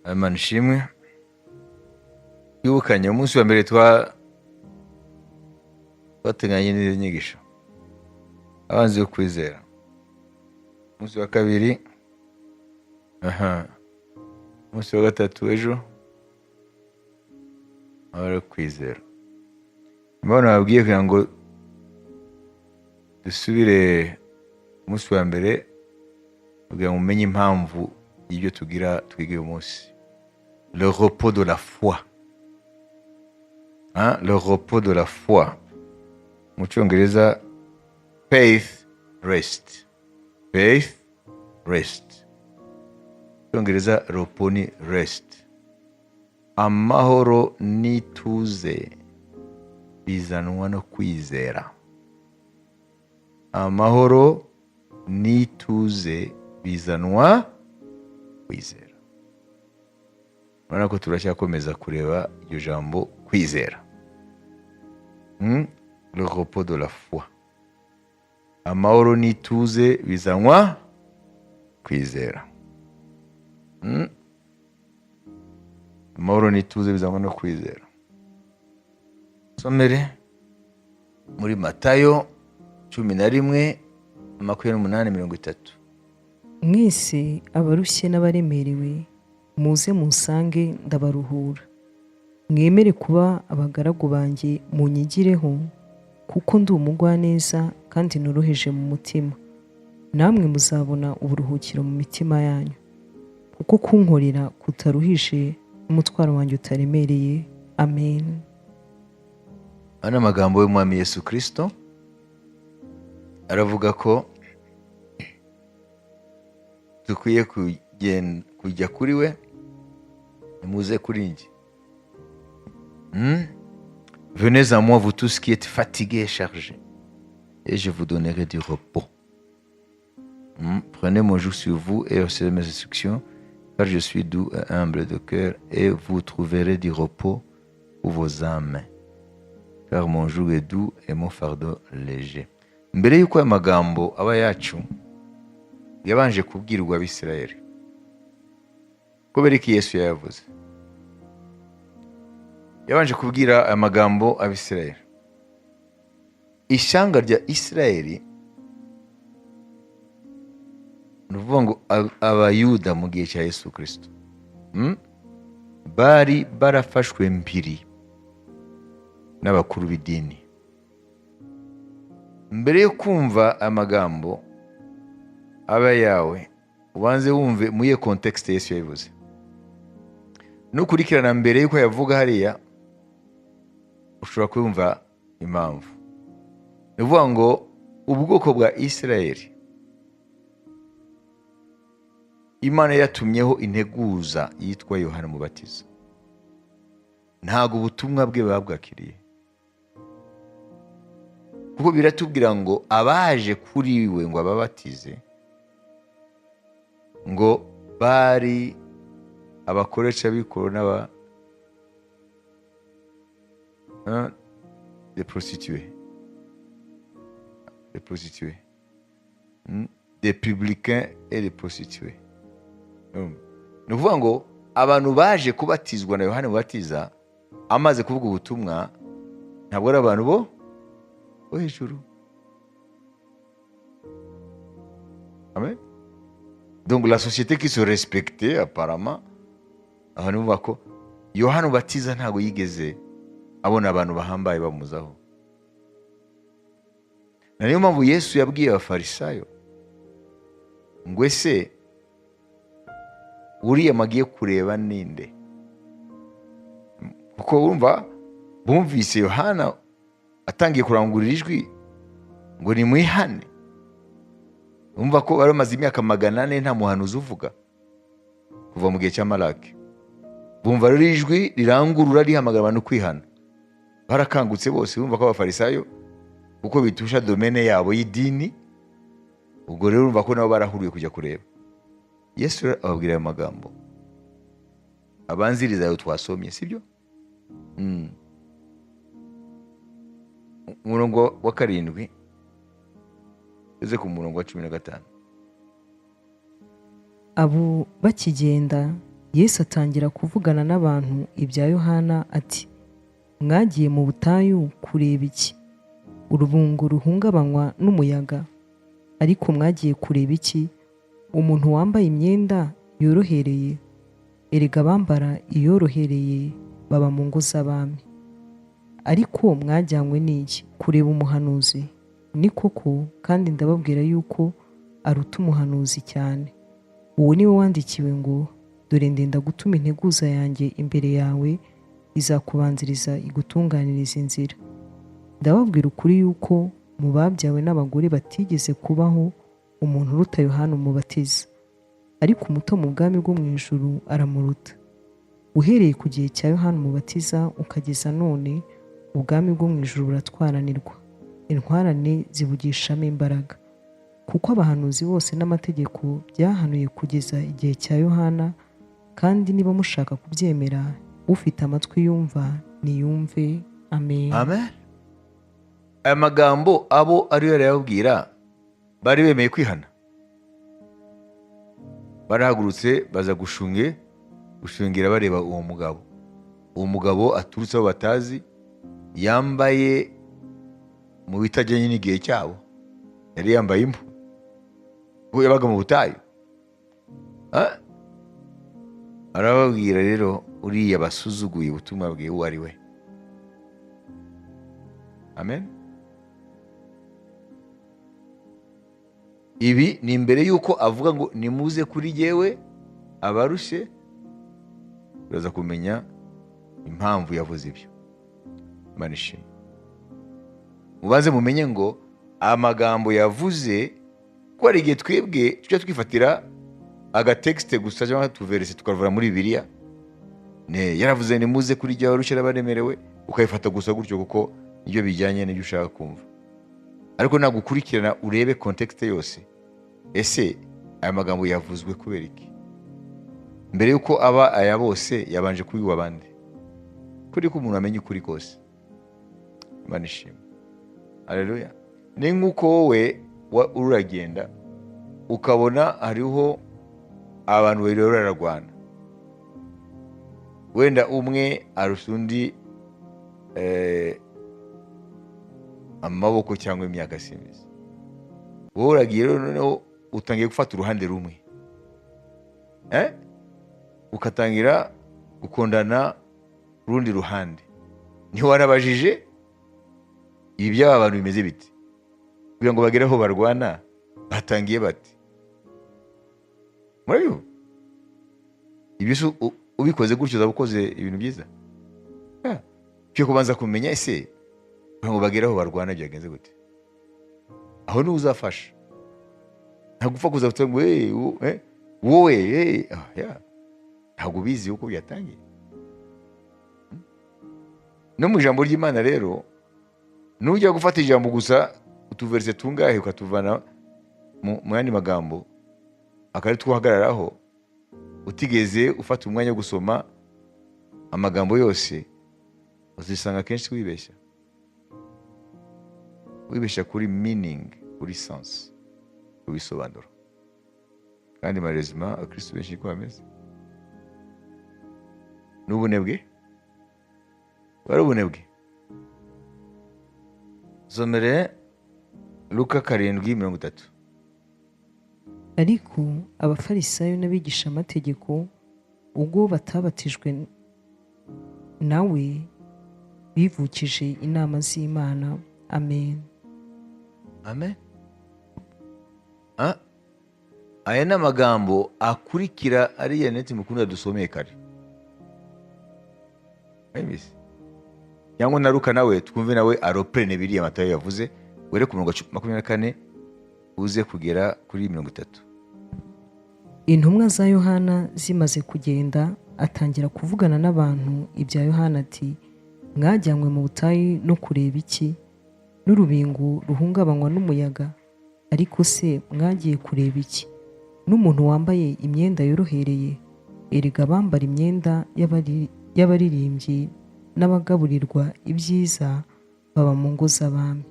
Imana ishimwe. Twibukanye umunsi wa mbere twateganye n'izi nyigisho, abanzi yo kwizera. Umunsi wa kabiri, umunsi wa gatatu ejo, abari kwizera. Imana babwiye kugira ngo dusubire umunsi wa mbere kugira ngo umenye impamvu y'ibyo twiga uyu munsi. Le repos de la foi. Le repos de la foi. Mu cyongereza, faith rest. Faith rest. Mu cyongereza, repos ni rest. Amahoro n'ituze bizanwa no kwizera. Amahoro n'ituze bizanwa kwizera. Urabona ko turacyakomeza kureba iryo jambo kwizera. Le repos de la foi. Amahoro n'ituze bizanwa kwizera. Amahoro n'ituze bizanwa no kwizera. Somere muri Matayo 11:28-30. Mwese abarushye n'abaremerewe muze munsange ndabaruhura. Mwemere kuba abagaragu banjye munyigireho, kuko ndi umugwaneza kandi noroheje mu mutima. Namwe muzabona uburuhukiro mu mitima yanyu, kuko kunkorera kutaruhije n'umutwaro wanjye utaremereye. Amen. Ana amagambo y'Umwami Yesu Kristo aravuga ko dukwiye kujya kuri we, muze kuri njye. Venez à moi vous tous qui êtes fatigués et chargés, et je vous donnerai du repos. Prenez mon joug sur vous et observez mes instructions, car je suis doux et humble de cœur, et vous trouverez du repos pour vos âmes. Car mon joug est doux et mon fardeau léger. Mbere y'uko aya magambo aba yacu, yabanje kubwirwa Abisirayeli. Kubera iki Yesu yayavuze? Yabanje kubwira aya magambo Abisirayeli. Ishyanga rya Isirayeli, ni ukuvuga ngo abayuda mu gihe cya Yesu Kristo, bari barafashwe mpiri n'abakuru b'idini. Mbere yo kumva amagambo aba yawe, ubanze wumve muye context Yesu yavuze. Nukurikirana mbere yuko yavuga hariya, ushobora kumva impamvu. Ni ukuvuga ngo ubwoko bwa Isirayeli, Imana yatumyeho integuza yitwa Yohana Umubatiza. Ntago ubutumwa bwe babwakiriye, kuko biratubwira ngo abaje kuri we ngo ababatize ngo bari abakoresha b'ikoro n'aba des prostituées, des publicains et des prostituées. Ni ukuvuga ngo abantu baje kubatizwa na Yohana Umubatiza amaze kuvuga ubutumwa ntabwo ari abantu bo hejuru. Amen. Donc la société qui se respectait apparemment, abantu bumva ko Yohana Umubatiza ntabwo yigeze abona abantu bahambaye bamuzaho. Na niyo mpamvu Yesu yabwiye abafarisayo ngo ese uriya magiye kureba ninde? Kuko urumva bumvise Yohana atangiye kurangurira ijwi ngo ni mwihane. Urumva ko bari bamaze imyaka 400 nta muhanuzi uvuga kuva mu gihe cya Malaki. Bumva rero ijwi rirangurura rihamagara abantu kwihana. Barakangutse bose, urumva ko abafarisayo kuko bitusha domene yabo y'idini, ubwo rero urumva ko nabo barahuriye kujya kureba. Yesu ababwira ayo magambo abanziriza ayo twasomye, sibyo? Umurongo wa 7 eze ku murongo wa 15. Abo bakigenda Yesu atangira kuvugana n'abantu ibya Yohana ati, mwagiye mu butayu kureba iki? Urubungo ruhungabanywa n'umuyaga? Ariko mwagiye kureba iki? Umuntu wambaye imyenda yorohereye? Erega abambara iyorohereye baba mu ngo z'abami. Ariko mwajyanywe n'iki? Kureba umuhanuzi? Ni koko, kandi ndababwira yuko aruta umuhanuzi cyane. Uwo ni we wandikiwe ngo, dore ndenda gutuma integuza yanjye imbere yawe, izakubanziriza igutunganiriza inzira. Ndababwira ukuri yuko mu babyawe n'abagore batigeze kubaho umuntu uruta Yohana Umubatiza, ariko umuto mu bwami bwo mu ijuru aramuruta. Uhereye ku gihe cya Yohana Umubatiza ukageza none, ubwami bwo mu ijuru buratwaranirwa, intwarane zibugishamo imbaraga. Kuko abahanuzi bose n'amategeko byahanuye kugeza igihe cya Yohana, kandi niba mushaka kubyemera, ufite amatwi yumva niyumve. Amen. Amen. Aya magambo abo ariyo yarayabwira bari bemeye kwihana. Barahagurutse baza gushungera bareba uwo mugabo. Uwo mugabo aturutse aho batazi, yambaye mu bitajyanye n'igihe cyabo. Yari yambaye impu. Ubwo yabaga mu butayu. Arababwira rero, uriya basuzuguye ubutumwa bwe uwo ari we. Amen. Ibi ni imbere yuko avuga ngo nimuze kuri jyewe abarushye. Uraza kumenya impamvu yavuze ibyo. Imana ishimwe. Mubanze mumenye ngo amagambo yavuze ko ari igihe twebwe tujya twifatira agatekste gusa cyangwa tuverese tukavura muri Bibiliya. Yaravuze nimuze kuri jyewe abarushye n'abaremerewe, ukayifata gusa gutyo kuko nibyo bijyanye n'ibyo ushaka kumva. Ariko nagukurikirana urebe kontekste yose. Ese aya magambo yavuzwe kubera iki? Mbere yuko aba aya bose yabanje kubigwa abandi. Kuri ko umuntu amenye ukuri kose. Imana ishimwe. Haleluya. Ni nk'uko wowe uragenda ukabona hariho abantu babiri bararwana. Wenda umwe arusha undi amaboko cyangwa imyaka simbizi. Wowe uragiye rero noneho utangiye gufata uruhande rumwe. Ukatangira gukondana urundi ruhande. Niho warabajije ibi by'aba bantu bimeze biti? Kugira ngo bagere aho barwana batangiye bati. Murabiho? Ibyo ubikoze gutyo uzabukoze ibintu byiza. Cyo kubanza kumenya ese kugira ngo bagere aho barwana byagenze gute? Aho ni uzafasha. Ntagupfa kuza kuvuga ngo wowe ntabwo ubizi uko byatangiye. No mu ijambo ry'Imana rero, nujya gufata ijambo gusa utuverse tungahe ukatuvana mu yandi magambo akari twahagararaho, utigeze ufata umwanya wo gusoma amagambo yose, uzisanga kenshi wibeshya kuri meaning, kuri sense, kubisobanura. Kandi malheureusement abakristo benshi ko bameze n'ubunebwe. Bari ubunebwe. Somere Luka 7:30. Ariko abafarisayo n'abigisha amategeko ubwo batabatijwe nawe bivukije inama z'Imana. Amen. Amen. Aya ni amagambo akurikira ariya neti mukunda dusomeye kare. Cyangwa na Luka nawe twumve nawe aroprene biriya Matayo yavuze, were ku 24 uze kugera kuri 30. Intumwa za Yohana zimaze kugenda, atangira kuvugana n'abantu ibya Yohana ati, mwajyanywe mu butayu no kureba iki? N'urubingo ruhungabanywa n'umuyaga? Ariko se mwagiye kureba iki? N'umuntu wambaye imyenda yorohereye? Erega abambara imyenda y'abaririmbyi n'abagaburirwa ibyiza baba mu ngo z'abami.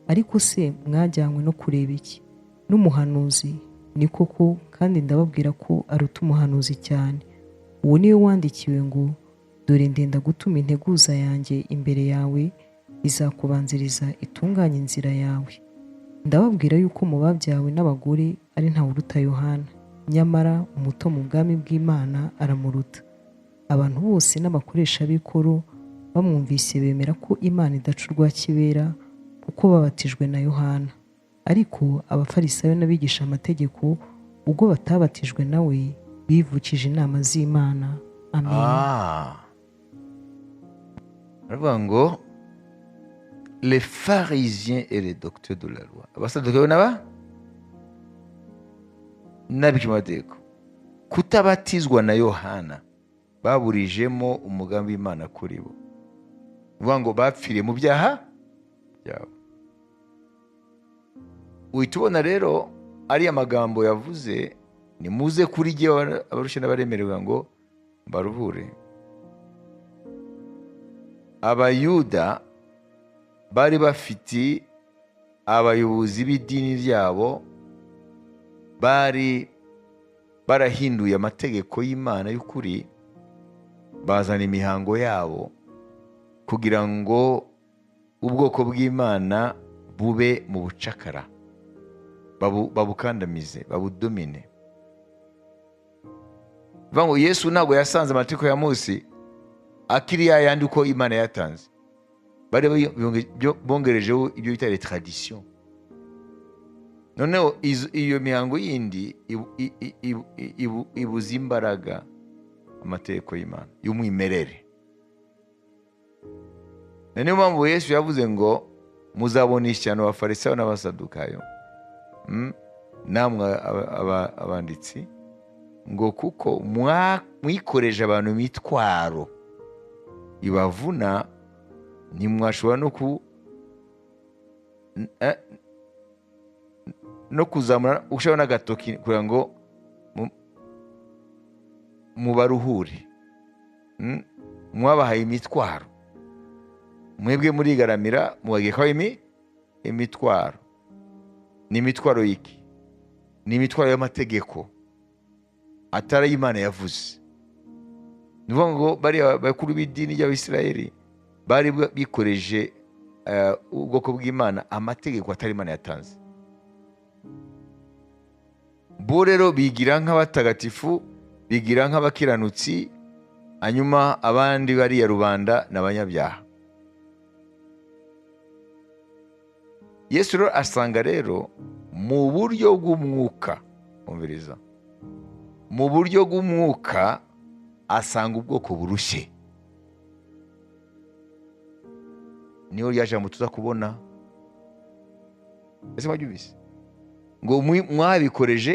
Ariko se mwajyanywe no kureba iki? N'umuhanuzi? Ni koko, kandi ndababwira ko aruta umuhanuzi cyane. uwo niwe wandikiwe ngo dore ndenda gutuma integuza yanjye imbere yawe, izakubanziriza itunganye inzira yawe. Ndababwira yuko mu babyawe n'abagore ari ntawe uruta Yohana, nyamara umuto mu bwami bw'Imana aramuruta. Abantu bose n'abakoresha b'ikoro bamwumvise bemera ko Imana idaca urwa kibera kuko babatijwe na Yohana. Ariko abafarisayo n'abigisha amategeko ubwo batabatijwe nawe bivukije inama z'Imana. Amen. Baravuga ngo les pharisiens et les docteurs de la loi, abasadukayo n'abigishamategeko, kutabatizwa na Yohana baburijemo umugambi w'Imana kuri bo. Bivuga ngo bapfiriye mu byaha byabo. Uhita ubona rero ariya magambo yavuze, nimuze kuri jye abarushye n'abaremerewe ngo baruhure. Abayuda bari bafite abayobozi b'idini ryabo, bari barahinduye amategeko y'Imana y'ukuri, bazana imihango yabo kugira ngo ubwoko bw'Imana bube mu bucakara, babukandamize, babudomine. Bivuga ngo Yesu ntabwo yasanze amategeko ya Mose akiri yayandi uko Imana yatanze, bari bongerejeho ibyo bita les traditions. Noneho iyo mihango yindi ibuza imbaraga amategeko y'Imana y'umwimerere. Niyo mpamvu Yesu yavuze ngo muzabona ishyano abafarisayo n'abasadukayo, namwe abanditsi, ngo kuko mwikoreje abantu imitwaro ibavuna, ntimwashobora no kuzamura ushobora n'agatoki kugira ngo mubaruhure. Mwabahaye imitwaro, mwebwe murigaramira mubagekaho imitwaro. Ni imitwaro y'iki? Ni imitwaro y'amategeko atari Imana yavuze. Ni ukuvuga ngo bariya bakuru b'idini ry'Abisirayeli bari bikoreje ubwoko bw'Imana amategeko atari Imana yatanze. Bo rero bigira nk'abatagatifu, bigira nk'abakiranutsi, hanyuma abandi bariya rubanda n'abanyabyaha. Yesu rero asanga rero mu buryo bw'umwuka, umviriza, mu buryo bw'umwuka asanga ubwoko burushye. Niyo rya jambo tuza kubona, ese mwabyumvise ngo mwabikoreje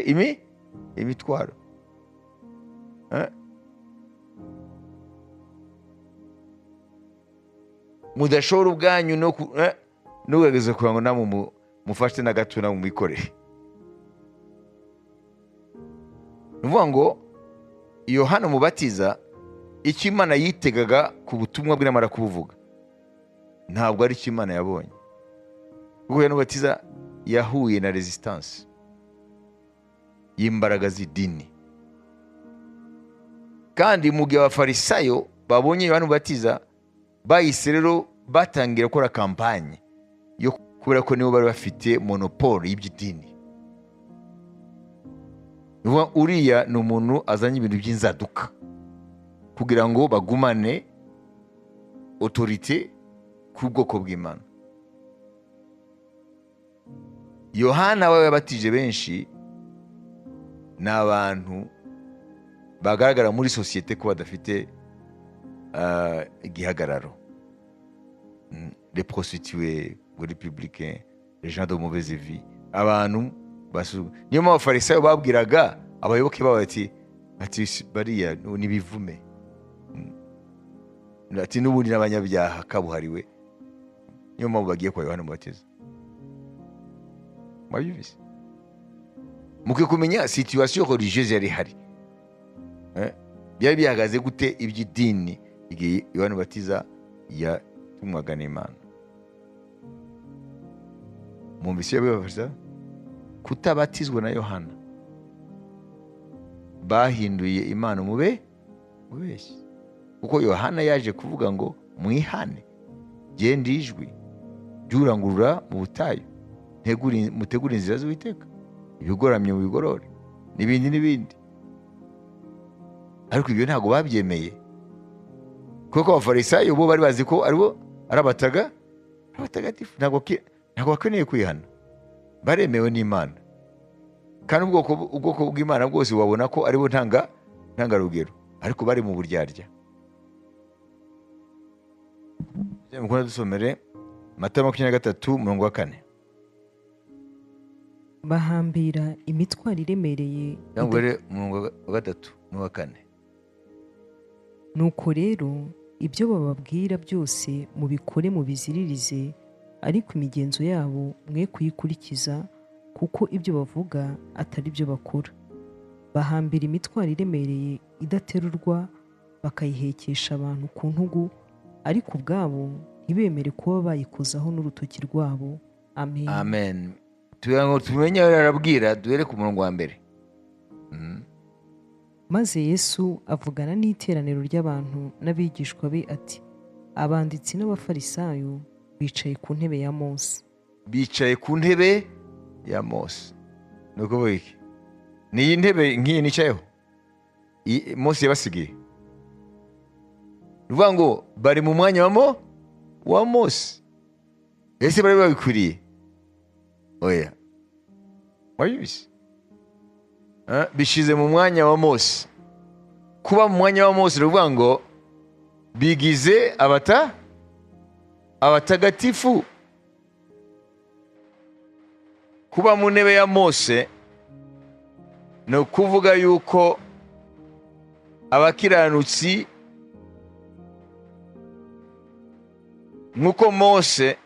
imitwaro. Mudashobora ubwanyu no kugerageza kugira ngo namwe mufashe na gato namwe mwikorere. Ni ukuvuga ngo Yohana Umubatiza icyo Imana yitegaga ku butumwa bwe namara kubuvuga ntabwo ari icyo Imana yabonye. Kuko Yohana Umubatiza yahuye na resistance y'imbaraga z'idini, kandi mu gihe abafarisayo babonye Yohana Umubatiza bahise rero batangira gukora kampanye yo kubera ko nibo bari bafite monopole y'iby'idini. Uriya ni umuntu azanye ibintu by'inzaduka kugira ngo bagumane autorite ku bwoko bw'Imana. Yohana we yabatije benshi ni abantu bagaragara muri sosiyete ko badafite igihagararo. Les prostituées, les républicains, les gens de mauvaise vie, abantu niyo mpamvu abafarisayo babwiraga abayoboke babo ati bariya nibivume, ati n'ubundi n'abanyabyaha kabuhariwe. Niyo mpamvu bagiye kwa Yohana Umubatiza. Mwabyumvise? Mukwiye kumenya situation religieuse yari ihari, byari bihagaze gute iby'idini igihe Yohana Umubatiza yatumwaga n'Imana. Mwumvise yabibafasha kutabatizwa na Yohana, bahinduye Imana mubeshyi. Kuko Yohana yaje kuvuga ngo mwihane, genda ijwi ryurangurura mu butayu, mutegure inzira z'Uwiteka, ibigoramye mu bigorore, n'ibindi n'ibindi. Ariko ibyo ntabwo babyemeye, kuko abafarisayo bo bari bazi ko aribo ari abatagatifu, ntabwo bakeneye kwihana, baremewe n'Imana. Kandi ubwoko bw'Imana bwose wabona ko aribo ntangarugero, ariko bari mu buryarya. Mukunda dusomere Matayo 23:4. bahambira imitwaro iremereye Cyangwa 3:3-4. nuko rero ibyo bababwira byose mubikore mubiziririze, ariko imigenzo yabo mwe kuyikurikiza, kuko ibyo bavuga atari byo bakora. Bahambira imitwaro iremereye idaterurwa, bakayihekesha abantu ku ntugu, ariko ubwabo ntibemere kuba bayikozaho n'urutoki rwabo. Amen. Amen. Tumenye aho arabwira, duhere ku murongo wa mbere. Maze Yesu avugana n'iteraniro ry'abantu n'abigishwa be ati, abanditsi n'abafarisayo bicaye ku ntebe ya Mose. Bicaye ku ntebe ya Mose. Ni ukuvuga iki? Ni iyi ntebe nk'iyi nicayeho Mose yabasigiye. Ni ukuvuga ngo bari mu mwanya wa Mose. Ese bari babikwiriye? Oya. Wabizi? Bishize mu mwanya wa Mose. Kuba mu mwanya wa Mose ni ukuvuga ngo bigize abatagatifu. Kuba mu ntebe ya Mose ni ukuvuga yuko abakiranutsi nk'uko Mose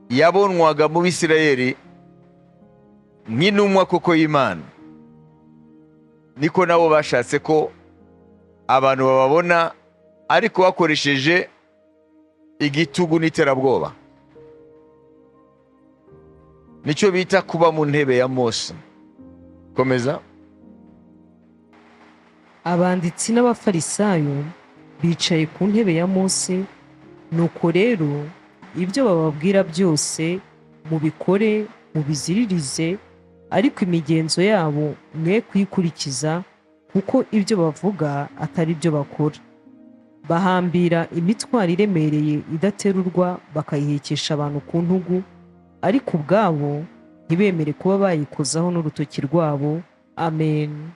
yabonwaga mu Bisirayeli nk'intumwa koko y'Imana, niko nabo bashatse ko abantu bababona, ariko bakoresheje igitugu n'iterabwoba. Nicyo bita kuba mu ntebe ya Mose. Komeza. Abanditsi n'abafarisayo bicaye ku ntebe ya Mose, nuko rero ibyo bababwira byose mubikore mubiziririze, ariko imigenzo yabo mwe kuyikurikiza, kuko ibyo bavuga atari byo bakora. Bahambira imitwaro iremereye idaterurwa, bakayihekesha abantu ku ntugu, ariko ubwabo ntibemere kuba bayikozaho n'urutoki rwabo. Amen.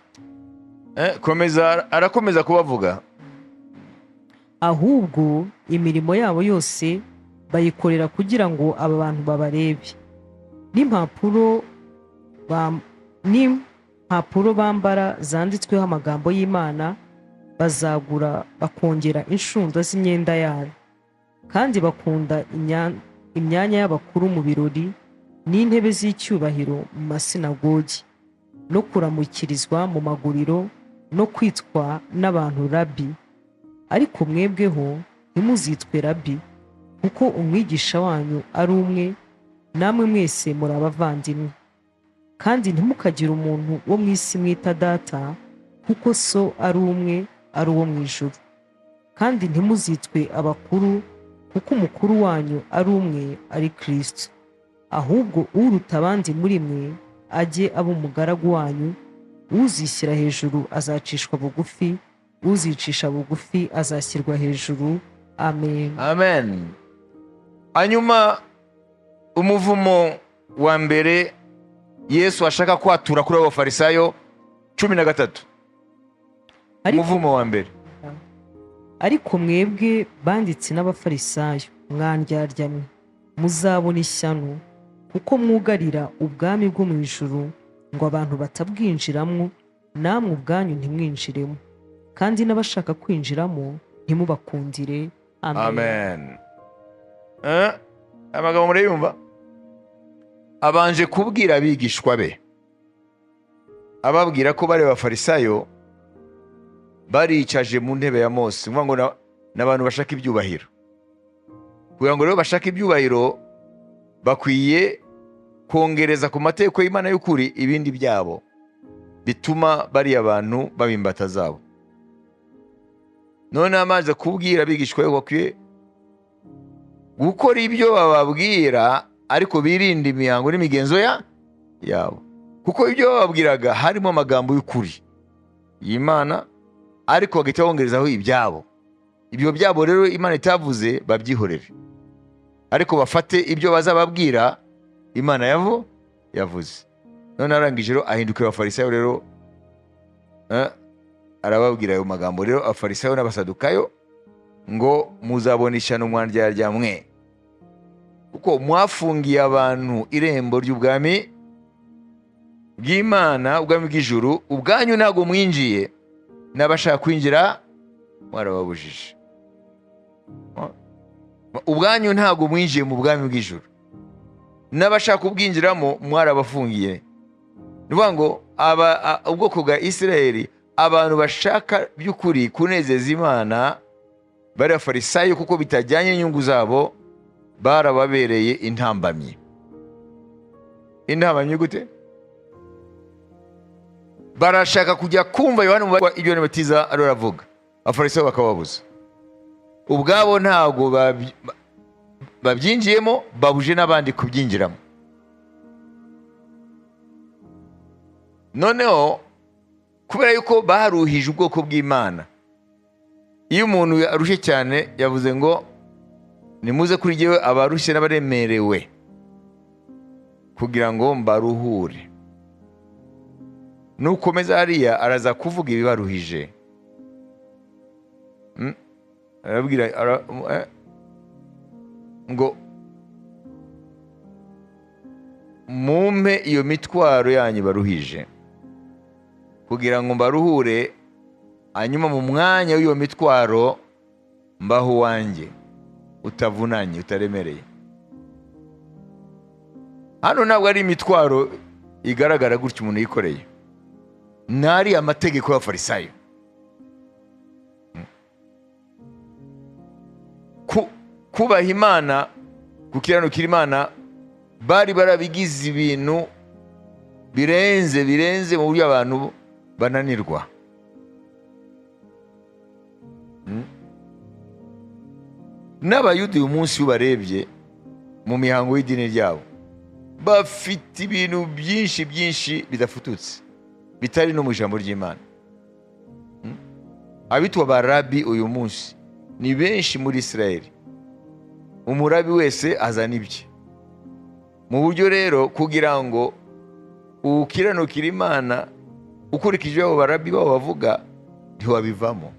Komeza. Arakomeza kubavuga. Ahubwo imirimo yabo yose bayikorera kugira ngo aba bantu babarebe. N'impapuro bambara zanditsweho amagambo y'Imana bazagura bakongera inshundwa z'imyenda yabo. Kandi bakunda imyanya y'abakuru mu birori n'intebe z'icyubahiro mu masinagogi, no kuramukirizwa mu maguriro, no kwitwa n'abantu rabi. Ariko mwebweho ntimuzitwe rabi, kuko umwigisha wanyu ari umwe, namwe mwese muri abavandimwe. Kandi ntimukagire umuntu wo mu isi mwita data, kuko so ari umwe, ari uwo mu ijuru. Kandi ntimuzitwe abakuru, kuko umukuru wanyu ari umwe, ari Kristo. Ahubwo uruta abandi muri mwe ajye aba umugaragu wanyu. Uzishyira hejuru azacishwa bugufi, uzicisha bugufi azashyirwa hejuru. Amen. Amen. Hanyuma umuvumo wa mbere Yesu ashaka kwatura kuri abo Farisayo 13. Umuvumo wa mbere. Ariko mwebwe banditsi n'abafarisayo mwandyarya mwe, muzabona ishyano, kuko mwugarira ubwami bwo mu ijuru ngo abantu batabwinjiramo, namwe ubwanyu ntimwinjiremo, kandi n'abashaka kwinjiramo ntimubakundire. Amen. Amagambo murayumva? Abanje kubwira abigishwa be, ababwira ko bari abafarisayo baricaje mu ntebe ya Mose, ngo n'abantu bashaka ibyubahiro. Kugira ngo rero bashaka ibyubahiro, bakwiye kongereza ku mategeko y'Imana y'ukuri ibindi byabo bituma bari abantu babimbata zabo. none amaze kubwira abigishwa be bakwiye gukora ibyo bababwira, ariko birinda imihango n'imigenzo yabo, kuko ibyo bababwiraga harimo amagambo y'ukuri y'Imana, ariko bagahita bongerezaho ibyabo. Ibyo byabo rero Imana itavuze babyihorere, ariko bafate ibyo bazababwira Imana yavuze. None arangije rero ahindukira abafarisayo rero, arababwira ayo magambo rero abafarisayo n'abasadukayo ngo muzabona ishyano mwandyarya mwe, kuko mwafungiye abantu irembo ry'ubwami bw'Imana, ubwami bw'ijuru, ubwanyu ntabwo mwinjiye, n'abashaka kwinjira mwarababujije. Ubwanyu ntabwo mwinjiye mu bwami bw'ijuru, n'abashaka kubwinjiramo mwarabafungiye. Ni ukuvuga ngo ubwoko bwa Isirayeli, abantu bashaka by'ukuri kunezeza Imana, bari abafarisayo kuko bitajyanye n'inyungu zabo, barababereye intambamyi. Intambamyi gute? Barashaka kujya kumva Yohana ibyo Umubatiza ariwe aravuga, abafarisayo bakababuza. Ubwabo ntabwo babyinjiyemo, babuje n'abandi kubyinjiramo. Noneho kubera yuko baruhije ubwoko bw'Imana, iyo umuntu arushye cyane yavuze ngo nimuze kuri jyewe abarushye n'abaremerewe kugira ngo mbaruhure. Nukomeza hariya araza kuvuga ibibaruhije. Arabwira ngo mumpe iyo mitwaro yanyu baruhije kugira ngo mbaruhure, hanyuma mu mwanya w'iyo mitwaro mbaho uwanjye utavunanye, utaremereye. Hano ntabwo ari imitwaro igaragara gutyo umuntu yikoreye, nari amategeko y'abafarisayo. Kubaha Imana, gukiranukira Imana, bari barabigize ibintu birenze mu buryo abantu bananirwa. N'abayuda uyu munsi ubarebye mu mihango y'idini ryabo, bafite ibintu byinshi bidafututse, bitari no mu ijambo ry'Imana. Abitwa barabi uyu munsi ni benshi muri Isirayeli. Umurabi wese azana ibye. Mu buryo rero kugira ngo ukiranukire Imana ukurikije abo barabi babo bavuga, ntiwabivamo,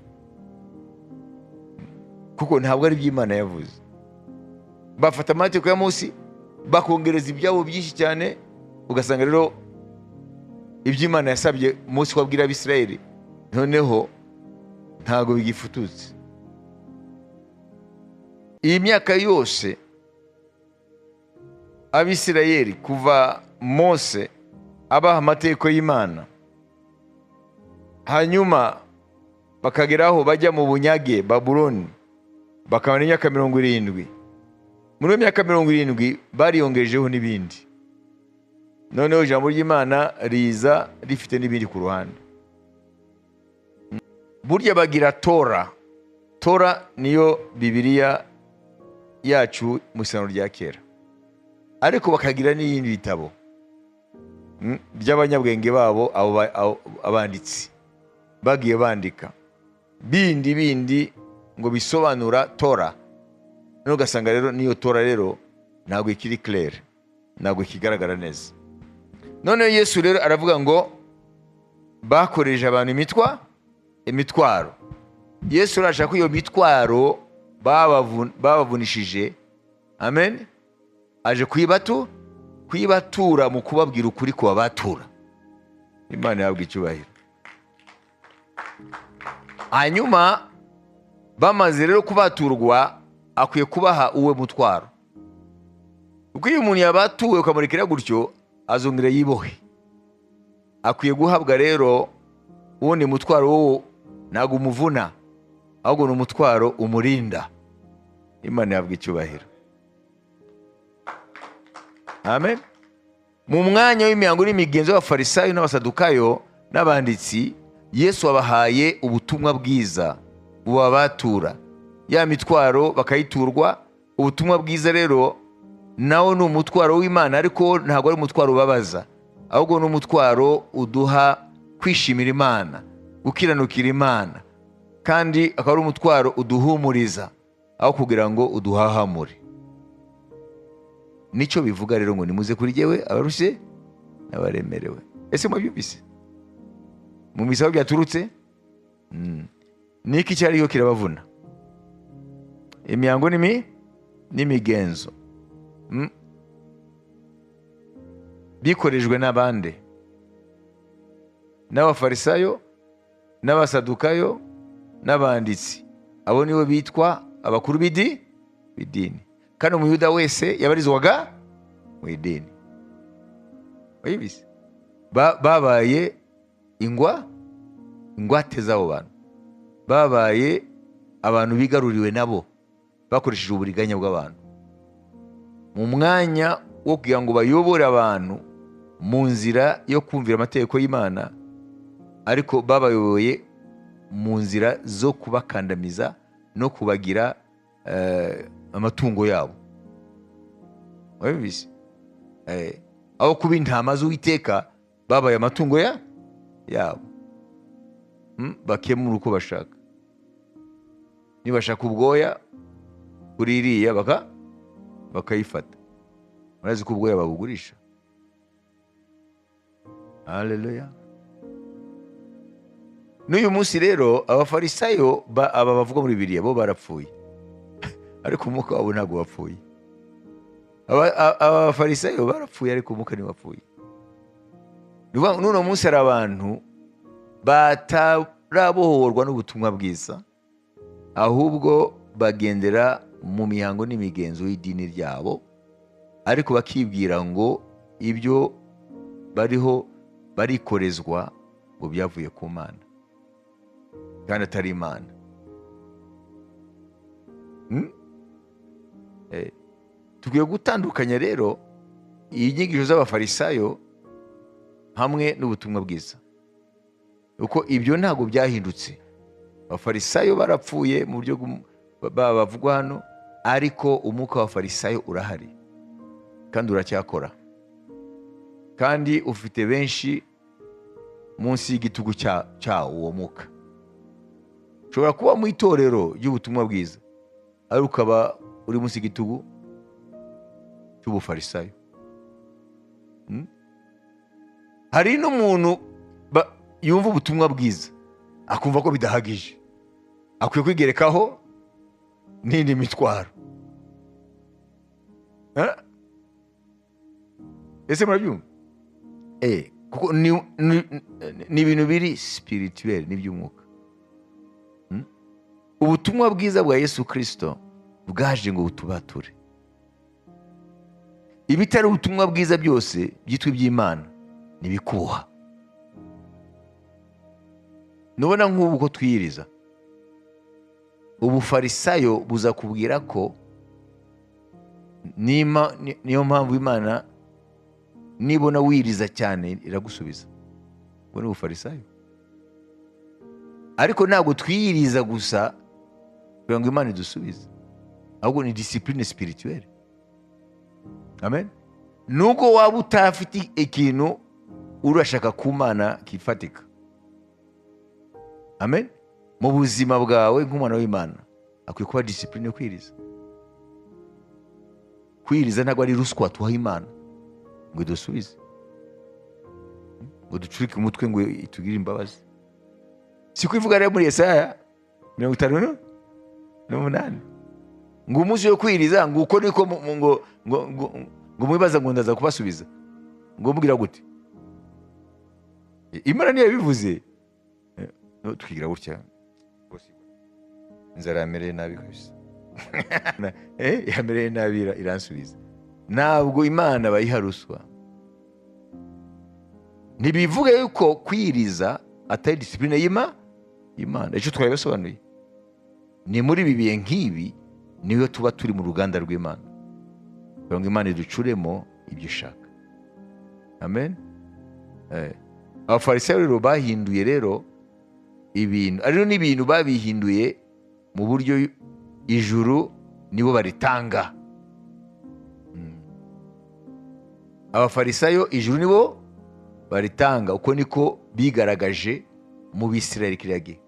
kuko ntabwo ari iby'Imana yavuze. Bafata amategeko ya Mose bakongereza ibyabo byinshi cyane, ugasanga rero iby'Imana yasabye Mose kubwira Abisirayeli noneho ntabwo bigifututse. Iyi myaka yose Abisirayeli kuva Mose abaha amategeko y'Imana, hanyuma bakageraho bajya mu bunyage Babuloni, bakabona imyaka 70. Muri iyo myaka 70 bariyongejeho n'ibindi. Noneho ijambo ry'Imana riza rifite n'ibindi ku ruhande. Burya bagira Tora. Tora niyo Bibiliya yacu mu Isezerano rya kera, ariko bakagira n'ibindi bitabo by'abanyabwenge babo, abanditsi bagiye bandika bindi ngo bisobanura Tora. None ugasanga rero niyo Tora rero ntabwo ikiri clair, ntabwo ikigaragara neza. None Yesu rero aravuga ngo bakoreje abantu imitwaro. Yesu arashaka ko iyo mitwaro babavunishije, amen, aje kwibatura mu kubabwira ukuri kubabatura. Imana yabwa icyubahiro. Hanyuma bamaze rero kubaturwa, akwiye kubaha uwe mutwaro, kuko iyo umuntu yabatuwe ukamurekera gutyo azongera yibohe. Akwiye guhabwa rero uwundi mutwaro wo ntabwo umuvuna, ahubwo ni umutwaro umurinda. Imana yabwa icyubahiro. Amen. Mu mwanya w'imihango n'imigenzo y'abafarisayo n'abasadukayo n'abanditsi, Yesu abahaye ubutumwa bwiza bubabatura, ya mitwaro bakayiturwa. Ubutumwa bwiza rero nawo ni umutwaro w'Imana, ariko ntabwo ari umutwaro ubabaza, ahubwo ni umutwaro uduha kwishimira Imana, gukiranukira Imana, kandi akaba ari umutwaro uduhumuriza aho kugira ngo uduhahamure. Nicyo bivuga rero ngo nimuze kuri jyewe abarushye n'abaremerewe. Ese mwabyumvise? Mu misaho byaturutse niki cyariyo kirabavuna? Imihango n'imigenzo bikorejwe n'abande? N'abafarisayo, n'abasadukayo, n'abanditsi. Abo nibo bitwa abakuru b'idini, kandi umuyuda wese yabarizwaga mu idini. Wayibise? Babaye ingwate z'abo bantu, babaye abantu bigaruriwe nabo bakoresheje uburiganya bw'abantu, mu mwanya wo kugira ngo bayobore abantu mu nzira yo kumvira amategeko y'Imana, ariko babayoboye mu nzira zo kubakandamiza no kubagira amatungo yabo. Wabibise? Aho kuba intama z'Uwiteka babaye amatungo yabo. Bakemura uko bashaka. Nibashaka ubwoya kuri iriya bakayifata. Murazi ko ubwoya babugurisha. Haleluya. N'uyu munsi rero abafarisayo aba bavuga muri Bibiliya bo barapfuye, ariko umwuka wabo ntabwo wapfuye. Abafarisayo barapfuye, ariko umwuka ntiwapfuye. N'uno munsi hari abantu batarabohorwa n'ubutumwa bwiza, ahubwo bagendera mu mihango n'imigenzo y'idini ryabo, ariko bakibwira ngo ibyo bariho barikorezwa ngo byavuye ku Mana, kandi atari Imana. Tukwiye gutandukanya rero inyigisho z'abafarisayo hamwe n'ubutumwa bwiza, kuko ibyo ntabwo byahindutse. Abafarisayo barapfuye mu buryo bavugwa hano, ariko umwuka w'abafarisayo urahari kandi uracyakora, kandi ufite benshi munsi y'igitugu cyawo. Uwo mwuka ushobora kuba mu itorero ry'ubutumwa bwiza, ariko ukaba uri munsi y'igitugu cy'ubufarisayo. Hari n'umuntu yumva ubutumwa bwiza akumva ko bidahagije, akwiye kwigerekaho n'indi mitwaro. Ese murabyumva? Kuko ni ibintu biri spirituel, n'iby'umwuka. Ubutumwa bwiza bwa Yesu Kristo bwaje ngo butubature. Ibitari ubutumwa bwiza byose byitwa iby'Imana nibikuha. Nubona nk'ubu ko twiyiriza, ubufarisayo buza kubwira ko niyo mpamvu Imana nibona wiriza cyane iragusubiza. Ubwo ni ubufarisayo. Ariko ntabwo twiyiriza gusa kugira ngo Imana idusubize, ahubwo ni discipline spirituelle. Amen. Nubwo waba utafite ikintu urashaka ku Mana kifatika, amen, mu buzima bwawe nk'umwana w'Imana akwiye kuba discipline yo kwiriza. Kwiriza ntabwo ari ruswa tuha Imana ngo idusubize, ngo ducurike umutwe ngo itugire imbabazi. Si kwivuga rero muri Yesaya 58 ngo umunsi wo kwiriza ngo uko niko ngo mwibaza ngo ndaza kubasubiza, ngo mubwira gute? Imana niyo yabivuze. Tukigira gutya inzara yamereye nabi kabisa. Yamereye nabi iransubiza. Ntabwo Imana bayiha ruswa. Ntibivuga yuko kwiriza atari discipline y'Imana. Icyo twabisobanuye ni muri ibi bihe nk'ibi niyo tuba turi mu ruganda rw'Imana, kugira ngo Imana iducuremo ibyo ishaka. Amen. Abafarisayo rero bahinduye rero ibintu, ariko n'ibintu babihinduye mu buryo ijuru nibo baritanga. Abafarisayo ijuru nibo baritanga. Uko niko bigaragaje mu Bisirayeli kiriya gihe.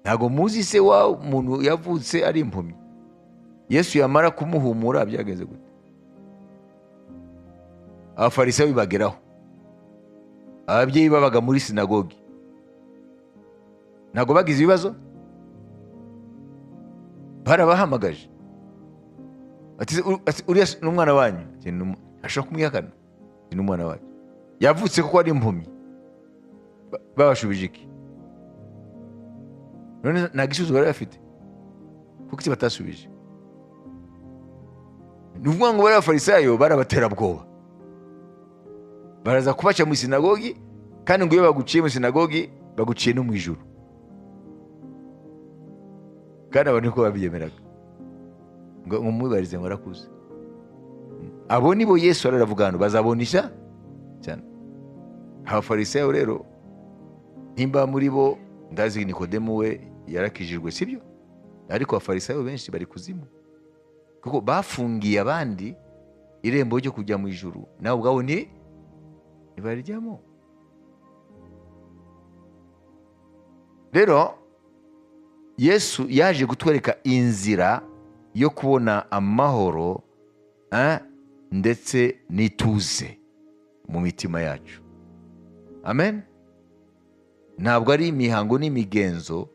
Ntago muzi se wa umuntu yavutse ari impumyi, Yesu yamara kumuhumura byagenze gute? Abafarisayo bibageraho. Ababyeyi babaga muri sinagogi ntago bagize ibibazo, barabahamagaje ati uriya n'umwana wanyu, ashaka kumwihakana, n'umwana wanyu yavutse kuko ari impumyi. Babashubije iki? None nta gisubizo bari bafite, kuko iki batasubije? Ni ukuvuga ngo bari abafarisayo barabatera bwoba, baraza kubaca mu sinagogi, kandi ngo iyo baguciye mu sinagogi baguciye no mu ijuru. Kandi abantu niko babyemeraga, ngo mumubarize ngo arakuze. Abo nibo Yesu aravuga hano bazabonisha cyane. Abafarisayo rero nimba muri bo ndazi Nikodemu we yarakijijwe, sibyo? Ariko abafarisayo benshi bari kuzimu, kuko bafungiye abandi irembo ryo kujya mu ijuru, nawe ubwabo ntibarijyamo. Rero Yesu yaje kutwereka inzira yo kubona amahoro ndetse n'ituze mu mitima yacu. Amen. Ntabwo ari imihango n'imigenzo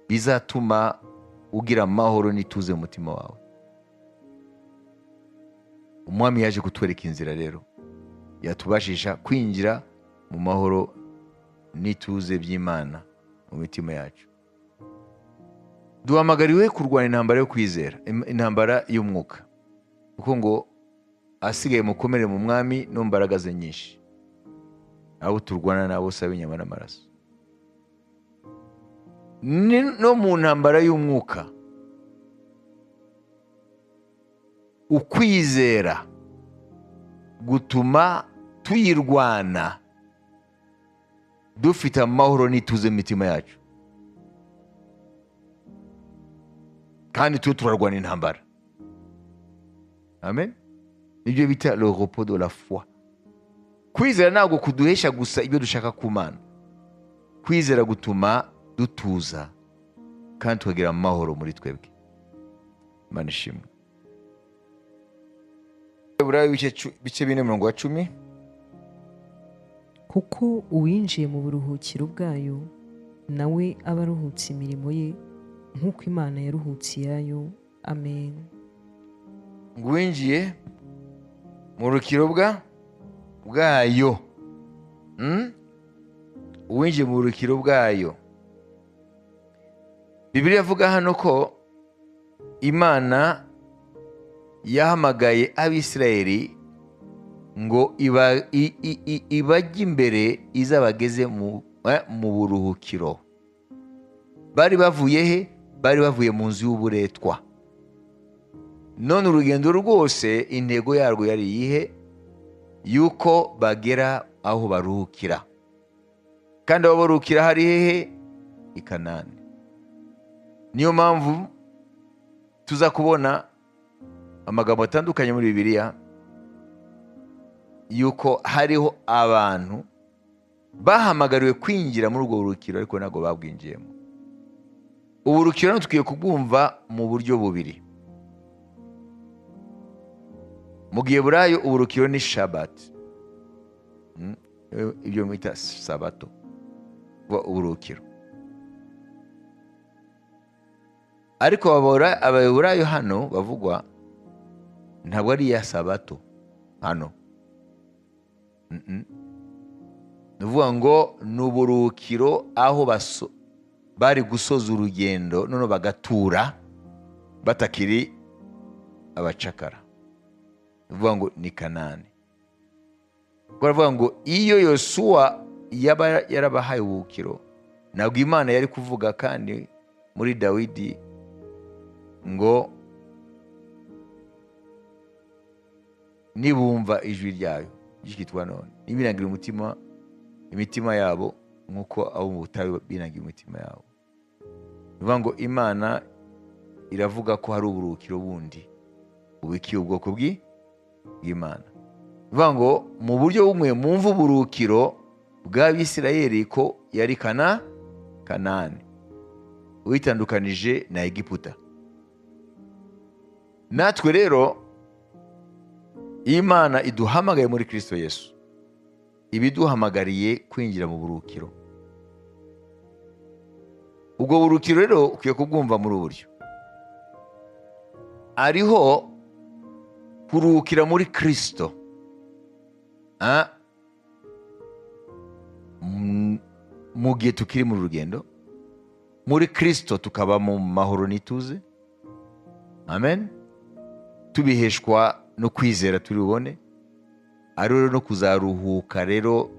bizatuma ugira amahoro n'ituze mu mutima wawe. Umwami yaje kutwereka inzira rero yatubashisha kwinjira mu mahoro n'ituze by'Imana mu mitima yacu. Duhamagariwe kurwana intambara yo kwizera, intambara y'umwuka, kuko ngo asigaye mukomere mu mwami no mbaraga ze nyinshi. Abo turwana nabo sabe inyama n'amaraso. No mu ntambara y'umwuka, ukwizera gutuma tuyirwana dufite amahoro n'ituze mu mitima yacu, kandi turarwana intambara. Amen. Ibyo bita le repos de la foi. Kwizera ntabwo kuduhesha gusa ibyo dushaka ku Mana. Kwizera gutuma dutuza kandi tukagira amahoro muri twebwe. Imana ishimwe. Heburayo bice 4:10. Kuko uwinjiye mu buruhukiro bwayo nawe aba aruhutse imirimo ye nk'uko Imana yaruhutse iyayo. Amen. Uwinjiye mu buruhukiro bwayo, uwinjiye mu buruhukiro bwayo. Bibiliya avuga hano ko Imana yahamagaye Abisirayeli ngo ibajye imbere izabageze mu buruhukiro. Bari bavuye he? Bari bavuye mu nzu y'uburetwa. None urugendo rwose intego yarwo yari iyihe? Yuko bagera aho baruhukira. Kandi aho baruhukira hari hehe? I Kanani. Niyo mpamvu tuza kubona amagambo atandukanye muri Bibiliya yuko hariho abantu bahamagariwe kwinjira muri urwo buruhukiro, ariko ntabwo babwinjiyemo. Uburuhukiro tukwiye kubwumva mu buryo bubiri. Mu Giheburayo uburuhukiro ni Shabbat, ibyo mwita Sabato, uburuhukiro. Ariko Abaheburayo hano bavugwa ntabwo ari ya Sabato hano. Nuvuga ngo ni uburuhukiro aho bari gusoza urugendo none bagatura batakiri abacakara. Nuvuga ngo ni Kanani. Baravuga ngo iyo Yosuwa yaba yarabahaye uburuhukiro, ntabwo Imana yari kuvuga kandi muri Dawidi ngo nibumva ijwi ryayo ryitwa none nibinangira imitima yabo nk'uko abo mu butayu binangira imitima yabo. bivuga ngo Imana iravuga ko hari uburuhukiro bundi bubikiye ubwoko bw'Imana. Bivuga ngo mu buryo bumwe mwumva uburuhukiro bw'Abisirayeli ko yari Kanani, witandukanije na Egiputa. Natwe rero Imana iduhamagaye muri Kristo Yesu, ibiduhamagariye kwinjira mu buruhukiro. Ubwo buruhukiro rero ukwiye kubwumva muri uburyo: ariho kuruhukira muri Kristo, mu gihe tukiri mu rugendo muri Kristo, tukaba mu mahoro n'ituze, amen, tubiheshwa no kwizera turi bubone, ari rero no kuzaruhuka rero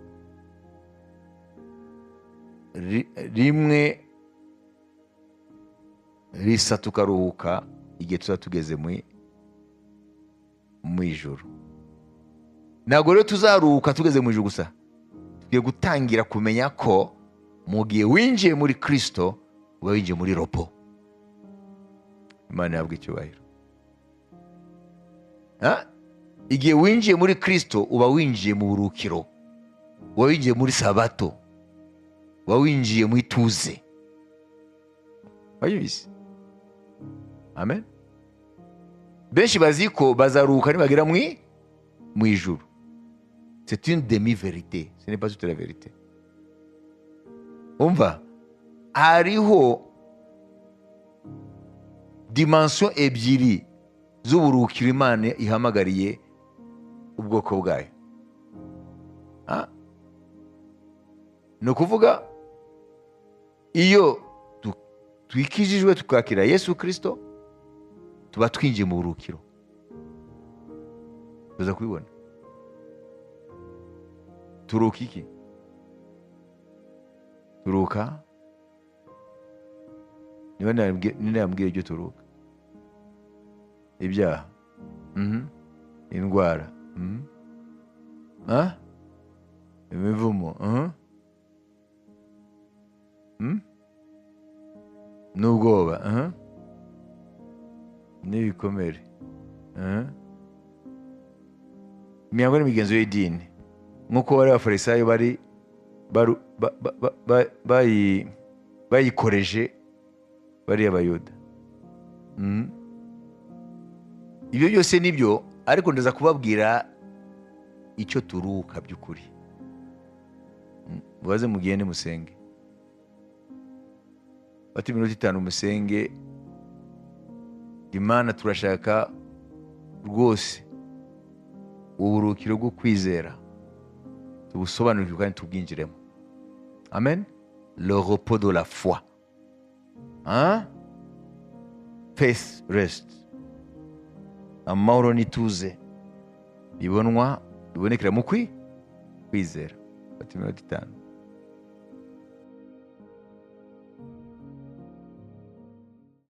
rimwe risa tukaruhuka igihe tuba tugeze mu ijuru. Ntabwo rero tuzaruhuka tugeze mu ijuru gusa, tugiye gutangira kumenya ko mu gihe winjiye muri Kristo uba winjiye muri ropo. Imana yabwa icyubahiro. Igihe winjiye muri Kristo uba winjiye mu buruhukiro, uba winjiye muri sabato, uba winjiye mu ituze. Wabizi? Amen. Benshi bazi ko bazaruhuka nibagera mu ijuru. C'est une demi-vérité, ce n'est pas toute la vérité. Umva, hariho dimension ebyiri z'uburuhukiro Imana ihamagariye ubwoko bwayo. Ni ukuvuga iyo twikijijwe tukakira Yesu Kristo, tuba twinjiye mu buruhukiro. Tuza kubibona. Turuhuka iki? Turuhuka niba yambwiye ibyo turuhuka: ibyaha, indwara, imivumo, n'ubwoba, n'ibikomere, imihango n'imigenzo y'idini, nk'uko bari abafarisayo bayikoreje bariya Abayuda. Ibyo byose nibyo, ariko ndaza kubabwira icyo turuhuka by'ukuri. Mubaze mugende musenge, bati iminota 5 musenge. Imana turashaka rwose uburuhukiro bwo kwizera tubusobanukirwe kandi tubwinjiremo. Amen. Le repos de la foi. Faith rest. Amahoro n'ituze bibonekera mu kwizera. Bati iminota 5.